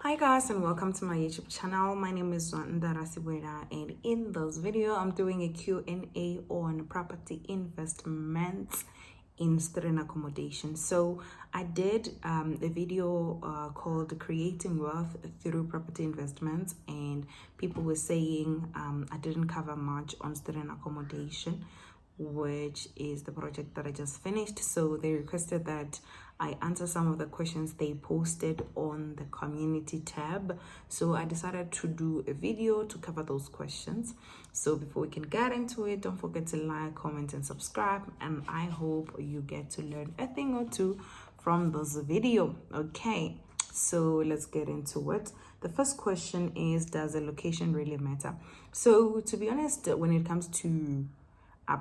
Hi guys, and welcome to my YouTube channel. My name is Zwandara Sibweda, and in this video I'm doing a Q&A on property investments in student accommodation. So I did a video called Creating Wealth Through Property Investments, and people were saying I didn't cover much on student accommodation, which is the project that I just finished. So they requested that I answer some of the questions they posted on the community tab. So I decided to do a video to cover those questions. So before we can get into it, don't forget to like, comment, and subscribe. And I hope you get to learn a thing or two from this video. Okay, so let's get into it. The first question is, does the location really matter? So to be honest, when it comes to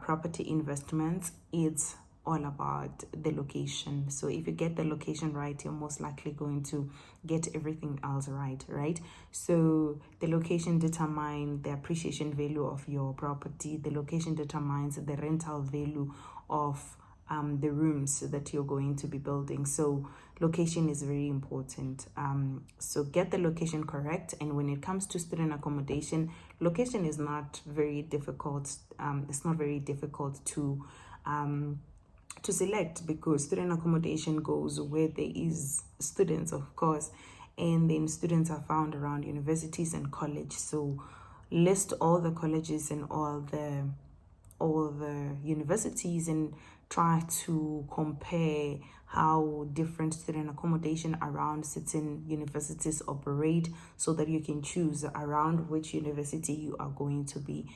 property investments, it's all about the location. So if you get the location right, you're most likely going to get everything else right? So the location determines the appreciation value of your property. The location determines the rental value of the rooms that you're going to be building. So location is very important. So get the location correct. And when it comes to student accommodation, location is not very difficult. It's not very difficult to select, because student accommodation goes where there is students, of course, and then students are found around universities and college. So list all the colleges and all the universities and try to compare how different student accommodation around certain universities operate, so that you can choose around which university you are going to be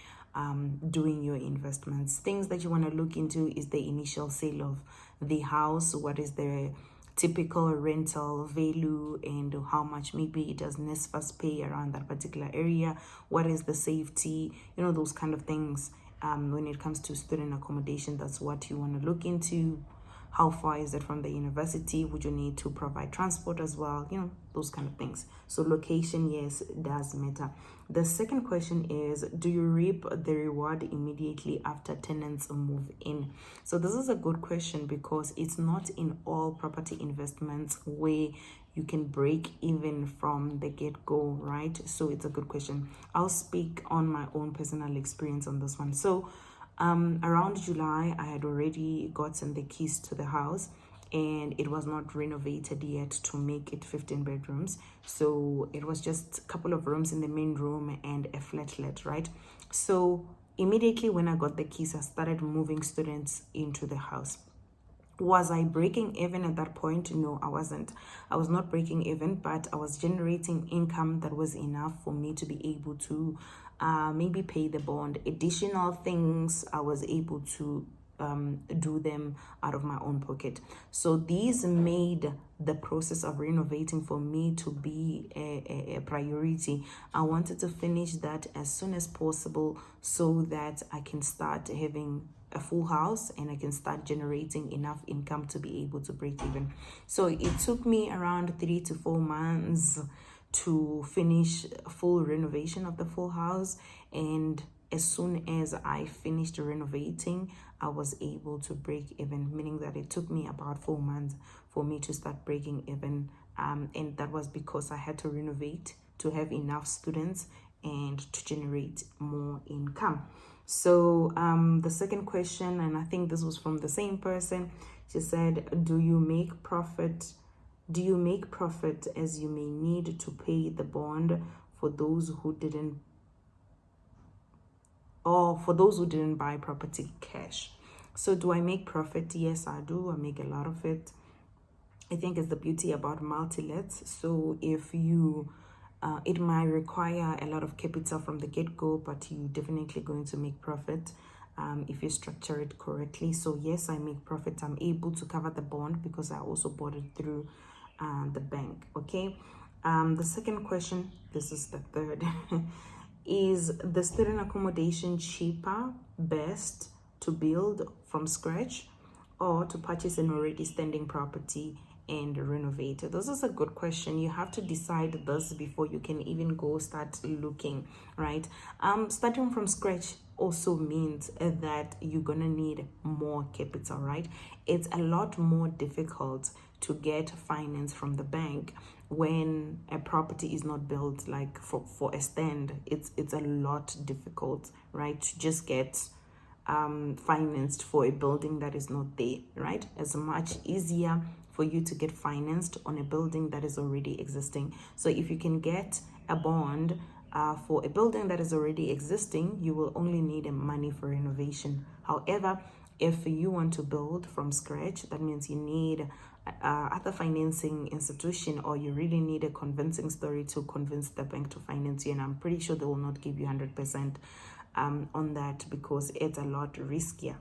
doing your investments. Things that you want to look into is the initial sale of the house. What is the typical rental value, and how much maybe does NSFAS pay around that particular area? What is the safety? Those kind of things. When it comes to student accommodation, that's what you want to look into. How far is it from the university? Would you need to provide transport as well? Those kind of things. So location, yes, does matter. The second question is, do you reap the reward immediately after tenants move in? So this is a good question, because it's not in all property investments where you can break even from the get-go, right? So it's a good question. I'll speak on my own personal experience on this one. So around July, I had already gotten the keys to the house, and it was not renovated yet to make it 15 bedrooms. So it was just a couple of rooms in the main room and a flatlet, right? So immediately when I got the keys, I started moving students into the house. Was I breaking even at that point? No, I wasn't. I was not breaking even, but I was generating income that was enough for me to be able to maybe pay the bond. Additional things I was able to do them out of my own pocket. So these made the process of renovating for me to be a priority. I wanted to finish that as soon as possible, so that I can start having a full house and I can start generating enough income to be able to break even. So it took me around 3 to 4 months to finish full renovation of the full house, and as soon as I finished renovating, I was able to break even, meaning that it took me about 4 months for me to start breaking even. And that was because I had to renovate to have enough students and to generate more income. So the second question, and I think this was from the same person, she said, do you make profit as you may need to pay the bond for those who didn't buy property cash? So do I make profit? Yes, I do. I make a lot of it. I think it's the beauty about multi-lets. So if you it might require a lot of capital from the get-go, but you're definitely going to make profit if you structure it correctly. So yes, I make profit. I'm able to cover the bond because I also bought it through the bank. Okay. The second question, this is the third, is the student accommodation cheaper, best to build from scratch, or to purchase an already standing property and renovate it? This is a good question. You have to decide this before you can even go start looking, right? Starting from scratch also means that you're gonna need more capital, right? It's a lot more difficult to get finance from the bank when a property is not built, like for a stand, it's a lot difficult, right, to just get financed for a building that is not there, right? It's much easier for you to get financed on a building that is already existing. So if you can get a bond for a building that is already existing, you will only need money for renovation. However, if you want to build from scratch, that means you need other financing institution, or you really need a convincing story to convince the bank to finance you. And I'm pretty sure they will not give you 100% on that, because it's a lot riskier.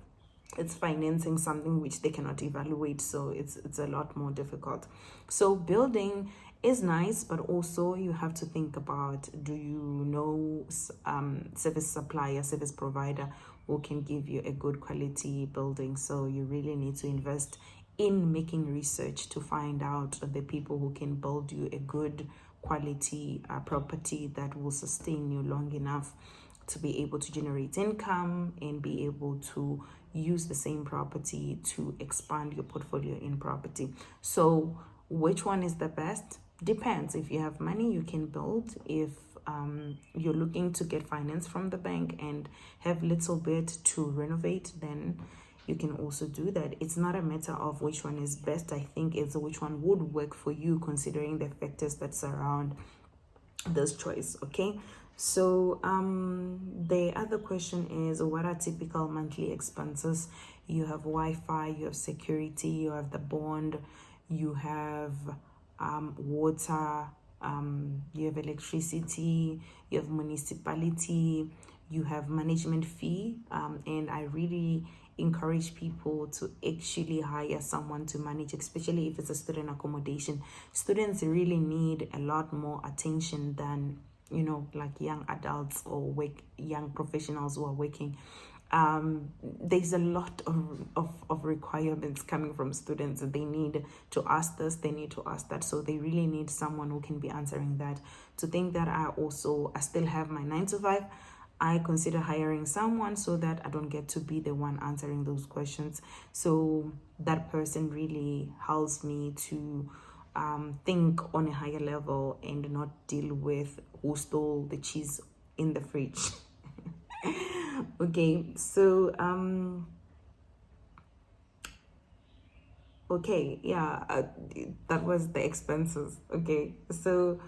It's financing something which they cannot evaluate, so it's a lot more difficult. So building is nice, but also you have to think about, do you know service supplier, service provider who can give you a good quality building? So you really need to invest in making research to find out the people who can build you a good quality property that will sustain you long enough to be able to generate income and be able to use the same property to expand your portfolio in property. So which one is the best? Depends. If you have money, you can build. If you're looking to get finance from the bank and have little bit to renovate, then you can also do that. It's not a matter of which one is best. I think it's which one would work for you, considering the factors that surround this choice. Okay, so the other question is, what are typical monthly expenses? You have Wi-Fi, you have security, you have the bond, you have water, you have electricity, you have municipality, you have management fee, and I really encourage people to actually hire someone to manage, especially if it's a student accommodation. Students really need a lot more attention than, you know, like young adults or young professionals who are working. There's a lot of requirements coming from students. They need to ask this, they need to ask that, so they really need someone who can be answering that. To think that I still have my 9 to 5, I consider hiring someone so that I don't get to be the one answering those questions. So that person really helps me to think on a higher level and not deal with who stole the cheese in the fridge. Okay, so okay, yeah, that was the expenses. Okay, so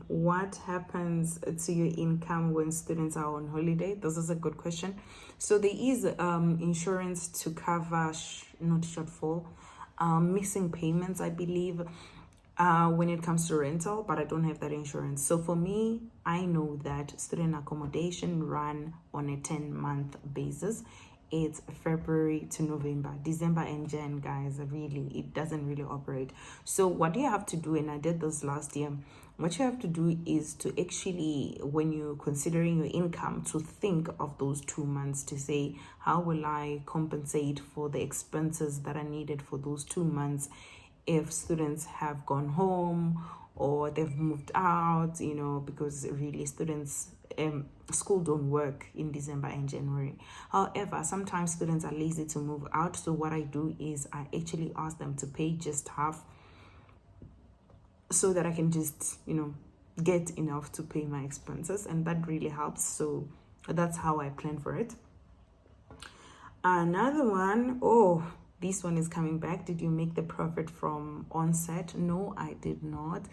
what happens to your income when students are on holiday? This is a good question. So there is insurance to cover not shortfall, missing payments, I believe, when it comes to rental, but I don't have that insurance. So for me, I know that student accommodation run on a 10-month basis. It's February to November. December and Jan, guys, really, it doesn't really operate. So what you have to do, and I did this last year, what you have to do is to actually, when you're considering your income, to think of those 2 months, to say, how will I compensate for the expenses that are needed for those 2 months if students have gone home or they've moved out, you know, because really students, school don't work in December and January. However, sometimes students are lazy to move out. So what I do is I actually ask them to pay just half, so that I can just, you know, get enough to pay my expenses, and that really helps. So that's how I plan for it. Another one, this one is coming back. Did you make the profit from onset? No, I did not.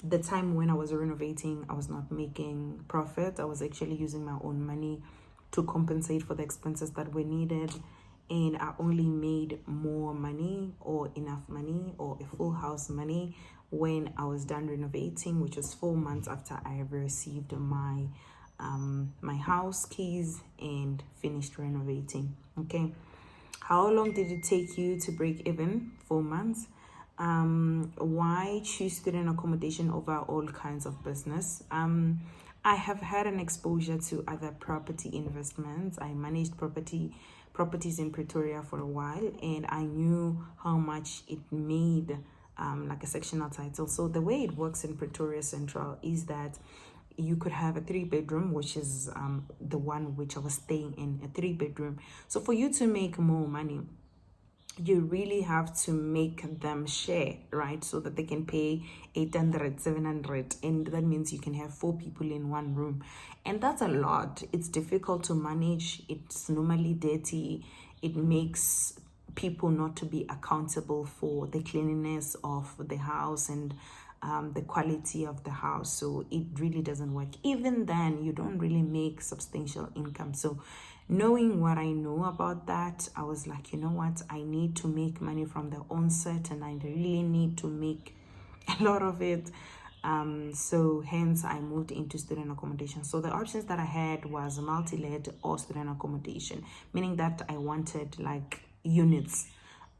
The time when I was renovating, I was not making profit. I was actually using my own money to compensate for the expenses that were needed, and I only made more money or enough money or a full house money when I was done renovating, which was 4 months after I received my my house keys and finished renovating. Okay, how long did it take you to break even? 4 months. Why choose student accommodation over all kinds of business? I have had an exposure to other property investments. I managed properties in Pretoria for a while, and I knew how much it made, like a sectional title. So the way it works in Pretoria Central is that you could have a 3-bedroom, which is the one which I was staying in, a 3-bedroom. So for you to make more money, you really have to make them share, right? So that they can pay 800, 700, and that means you can have 4 people in one room. And that's a lot. It's difficult to manage. It's normally dirty. It makes people not to be accountable for the cleanliness of the house and the quality of the house. So it really doesn't work. Even then, you don't really make substantial income. So knowing what I know about that, I was like, you know what, I need to make money from the onset, and I really need to make a lot of it. So hence I moved into student accommodation. So the options that I had was multi-let or student accommodation, meaning that I wanted like units.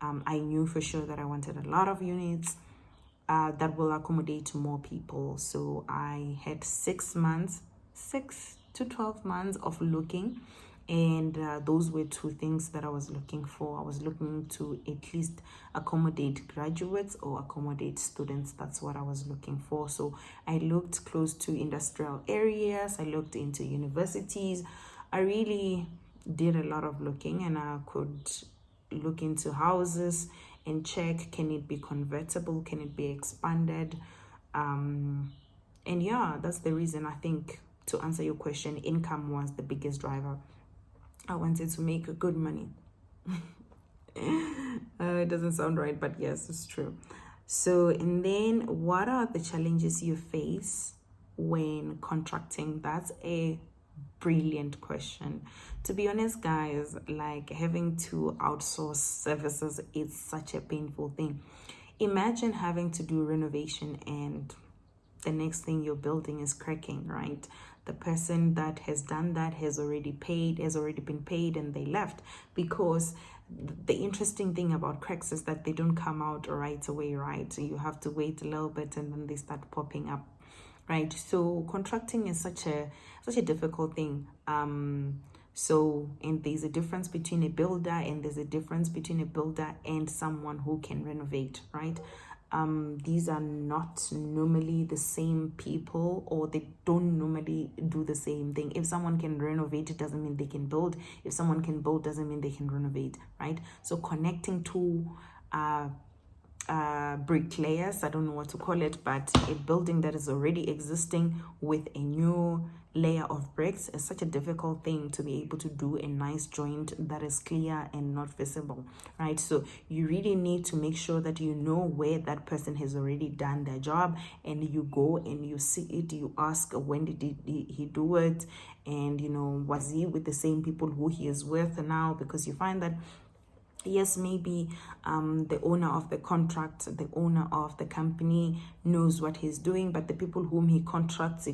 I knew for sure that I wanted a lot of units that will accommodate more people. So I had 6 to 12 months of looking, and those were 2 things that I was looking for. I was looking to at least accommodate graduates or accommodate students. That's what I was looking for. So I looked close to industrial areas, I looked into universities. I really did a lot of looking, and I could look into houses and check, can it be convertible, can it be expanded. And yeah, that's the reason. I think, to answer your question, income was the biggest driver. I wanted to make good money. It doesn't sound right, but yes, it's true. So, and then what are the challenges you face when contracting? That's a brilliant question. To be honest, guys, like having to outsource services is such a painful thing. Imagine having to do renovation and the next thing you're building is cracking, right? The person that has done that has already been paid, and they left. Because the interesting thing about cracks is that they don't come out right away, right? So you have to wait a little bit, and then they start popping up, right? So contracting is such a difficult thing. So, and there's a difference between a builder, and there's a difference between a builder and someone who can renovate, right? These are not normally the same people, or they don't normally do the same thing. If someone can renovate, it doesn't mean they can build. If someone can build, doesn't mean they can renovate, right? So connecting to bricklayers, I don't know what to call it, but a building that is already existing with a new layer of bricks is such a difficult thing to be able to do a nice joint that is clear and not visible, right? So you really need to make sure that you know where that person has already done their job, and you go and you see it. You ask, when did he do it, and was he with the same people who he is with now? Because you find that, yes, maybe the owner of the contract, the owner of the company knows what he's doing, but the people whom he contracts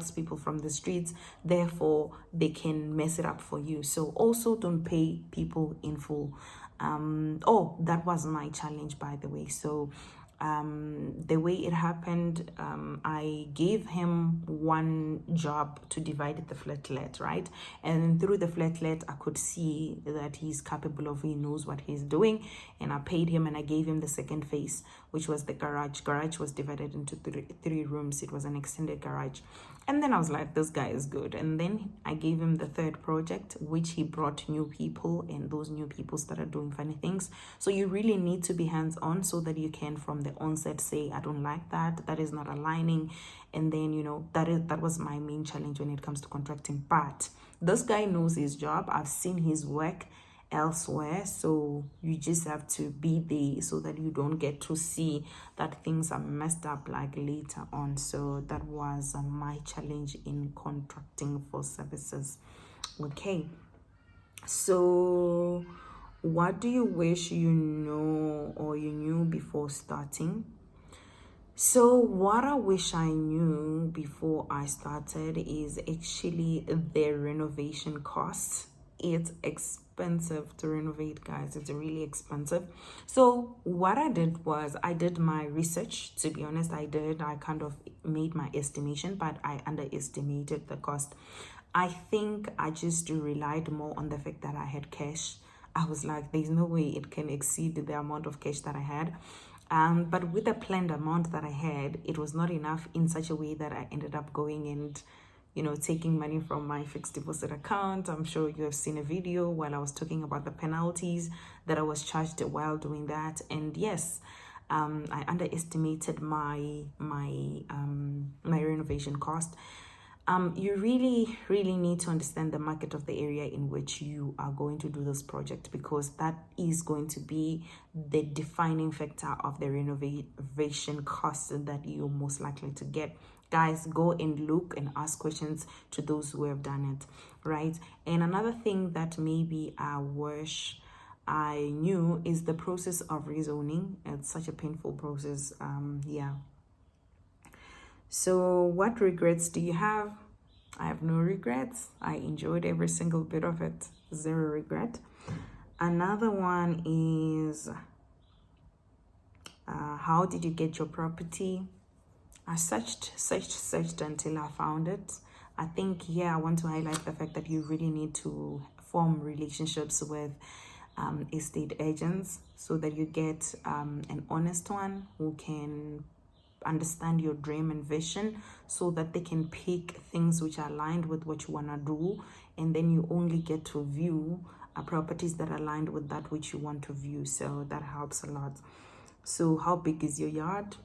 people from the streets, therefore they can mess it up for you. So also don't pay people in full. That was my challenge, by the way. So the way it happened, I gave him one job to divide the flatlet, right? And through the flatlet, I could see that he's capable of, he knows what he's doing, and I paid him, and I gave him the second phase, which was the garage. Garage was divided into three rooms. It was an extended garage. And then I was like, this guy is good. And then I gave him the third project, which he brought new people, and those new people started doing funny things. So you really need to be hands-on, so that you can, from the onset, say, I don't like that, that is not aligning. And then, that was my main challenge when it comes to contracting. But this guy knows his job. I've seen his work elsewhere, so you just have to be there so that you don't get to see that things are messed up like later on. So that was my challenge in contracting for services. Okay, so what do you wish you know or you knew before starting? So what I wish I knew before I started is actually the renovation costs. It's expensive to renovate, guys. It's really expensive. So what I did was I did my research. To be honest, I kind of made my estimation, but I underestimated the cost. I think I just relied more on the fact that I had cash. I was like, there's no way it can exceed the amount of cash that I had. But with the planned amount that I had, it was not enough in such a way that I ended up going and taking money from my fixed deposit account. I'm sure you have seen a video while I was talking about the penalties that I was charged while doing that. And yes, I underestimated my renovation cost. You really need to understand the market of the area in which you are going to do this project, because that is going to be the defining factor of the renovation cost that you're most likely to get. Guys, go and look and ask questions to those who have done it, right? And another thing that maybe I wish I knew is the process of rezoning. It's such a painful process. Yeah. So what regrets do you have? I have no regrets. I enjoyed every single bit of it. Zero regret. Another one is how did you get your property? I searched until I found it. I think, I want to highlight the fact that you really need to form relationships with estate agents so that you get an honest one who can understand your dream and vision, so that they can pick things which are aligned with what you want to do, and then you only get to view properties that are aligned with that which you want to view. So that helps a lot. So how big is your yard?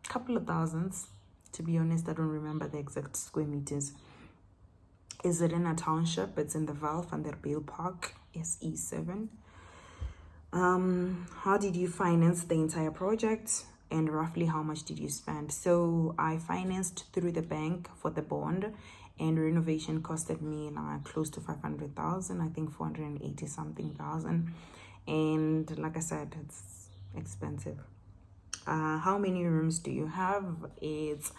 Couple of thousands, to be honest. I don't remember the exact square meters. Is it in a township? It's in the Val van der Bijl Park, SE7. How did you finance the entire project, and roughly how much did you spend? So I financed through the bank for the bond, and renovation costed me close to 500,000, I think 480 something thousand. And like I said, it's expensive. How many rooms do you have? It's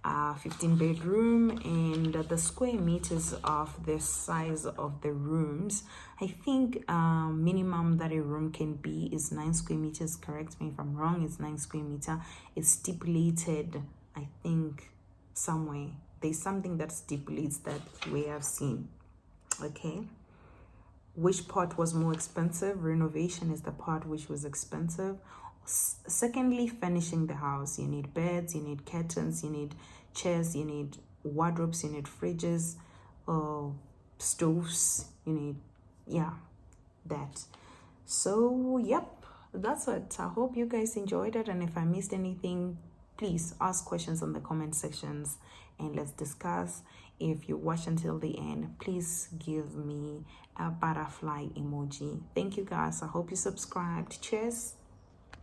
15 bedroom, and the square meters of the size of the rooms, I think minimum that a room can be is 9 square meters. Correct me if I'm wrong. It's 9 square meter. It's stipulated, I think, somewhere there's something that stipulates that we have seen. Okay, which part was more expensive? Renovation is the part which was expensive. Secondly, finishing the house. You need beds, you need curtains, you need chairs, you need wardrobes, you need fridges, stoves, you need, that. So yep, that's it. I hope you guys enjoyed it, and if I missed anything, please ask questions on the comment sections and let's discuss. If you watch until the end, please give me a butterfly emoji. Thank you guys. I hope you subscribed. Cheers.